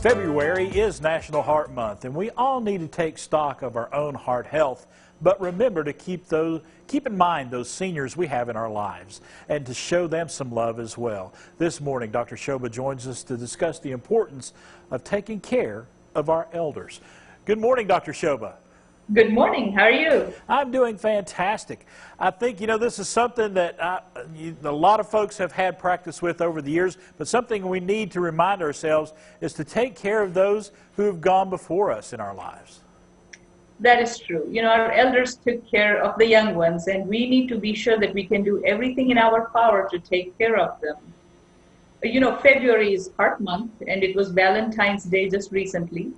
February is National Heart Month, and we all need to take stock of our own heart health, but remember to keep in mind those seniors we have in our lives and to show them some love as well. This morning, Dr. Shoba joins us to discuss the importance of taking care of our elders. Good morning, Dr. Shoba. Good morning. How are you? I'm doing fantastic. I think, this is something that a lot of folks have had practice with over the years, but something we need to remind ourselves is to take care of those who have gone before us in our lives. That is true. Our elders took care of the young ones, and we need to be sure that we can do everything in our power to take care of them. February is Heart Month, and it was Valentine's Day just recently.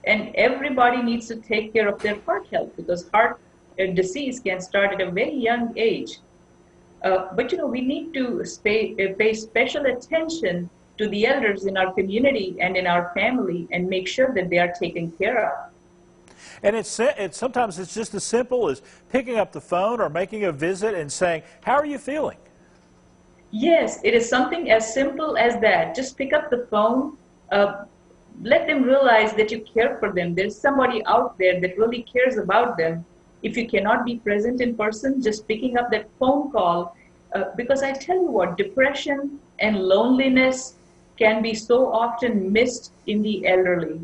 And everybody needs to take care of their heart health because heart disease can start at a very young age. But we need to pay special attention to the elders in our community and in our family and make sure that they are taken care of. And sometimes it's just as simple as picking up the phone or making a visit and saying, "How are you feeling?" Yes, it is something as simple as that. Just pick up the phone. Let them realize that you care for them. There's somebody out there that really cares about them. If you cannot be present in person, just picking up that phone call. Because I tell you what, depression and loneliness can be so often missed in the elderly.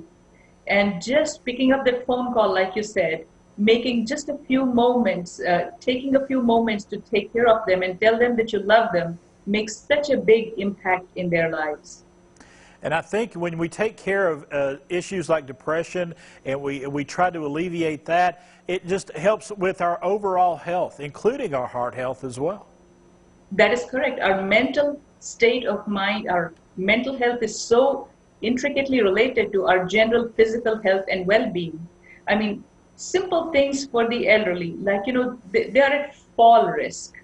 And just picking up that phone call, like you said, making just a few moments, taking a few moments to take care of them and tell them that you love them makes such a big impact in their lives. And I think when we take care of issues like depression and we try to alleviate that, it just helps with our overall health, including our heart health as well. That is correct. Our mental state of mind, our mental health is so intricately related to our general physical health and well-being. I mean, simple things for the elderly, like, they are at fall risk.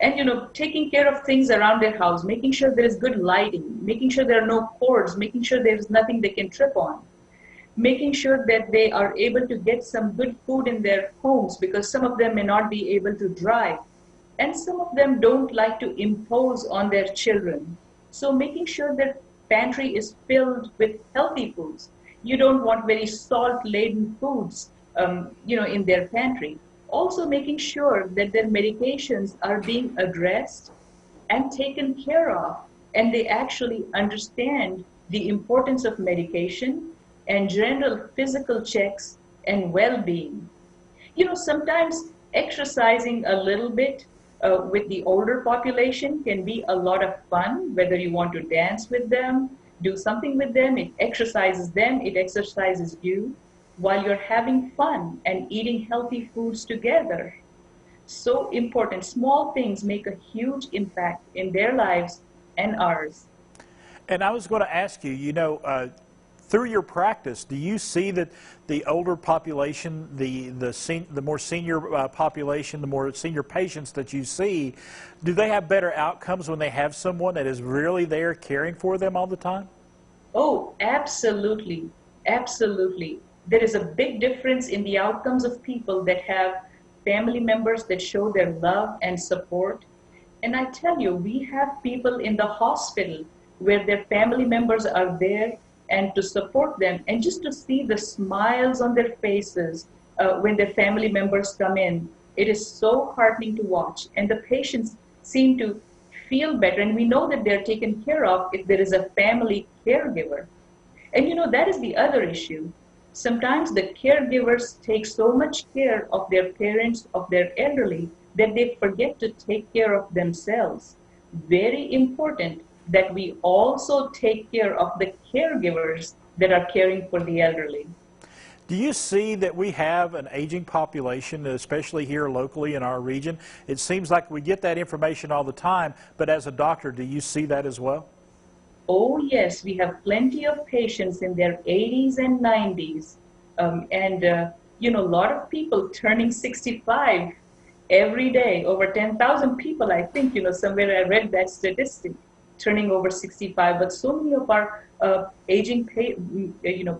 And, taking care of things around their house, making sure there is good lighting, making sure there are no cords, making sure there is nothing they can trip on, making sure that they are able to get some good food in their homes because some of them may not be able to drive. And some of them don't like to impose on their children. So making sure that pantry is filled with healthy foods. You don't want very salt-laden foods, in their pantry. Also making sure that their medications are being addressed and taken care of, and they actually understand the importance of medication and general physical checks and well-being. Sometimes exercising a little bit with the older population can be a lot of fun, whether you want to dance with them, do something with them, it exercises them, it exercises you, while you're having fun and eating healthy foods together. So important. Small things make a huge impact in their lives and ours. And I was going to ask you, through your practice, do you see that the older population, the more senior population, the more senior patients that you see, do they have better outcomes when they have someone that is really there caring for them all the time? Oh, absolutely. Absolutely. There is a big difference in the outcomes of people that have family members that show their love and support. And I tell you, we have people in the hospital where their family members are there and to support them, and just to see the smiles on their faces when their family members come in, it is so heartening to watch. And the patients seem to feel better, and we know that they're taken care of if there is a family caregiver. And that is the other issue. Sometimes the caregivers take so much care of their parents, of their elderly, that they forget to take care of themselves. Very important that we also take care of the caregivers that are caring for the elderly. Do you see that we have an aging population, especially here locally in our region? It seems like we get that information all the time, but as a doctor, do you see that as well? Oh, yes, we have plenty of patients in their 80s and 90s. A lot of people turning 65 every day, over 10,000 people, I think, somewhere I read that statistic, turning over 65. But so many of our aging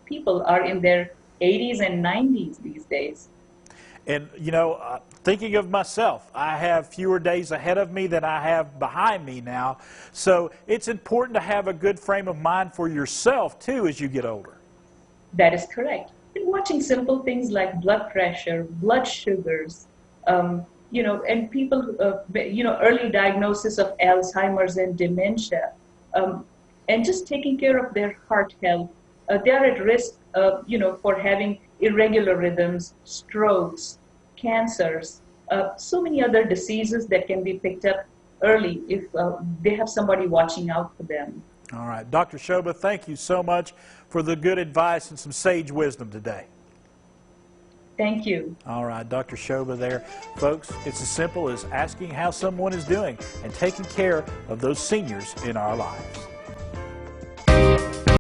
people are in their 80s and 90s these days. And, you know, thinking of myself, I have fewer days ahead of me than I have behind me now. So it's important to have a good frame of mind for yourself, too, as you get older. That is correct. And watching simple things like blood pressure, blood sugars, you know, and people, you know, early diagnosis of Alzheimer's and dementia, and just taking care of their heart health. They are at risk, you know, for having irregular rhythms, strokes, cancers, so many other diseases that can be picked up early if they have somebody watching out for them. All right. Dr. Shoba, thank you so much for the good advice and some sage wisdom today. Thank you. All right, Dr. Shoba there. Folks, it's as simple as asking how someone is doing and taking care of those seniors in our lives.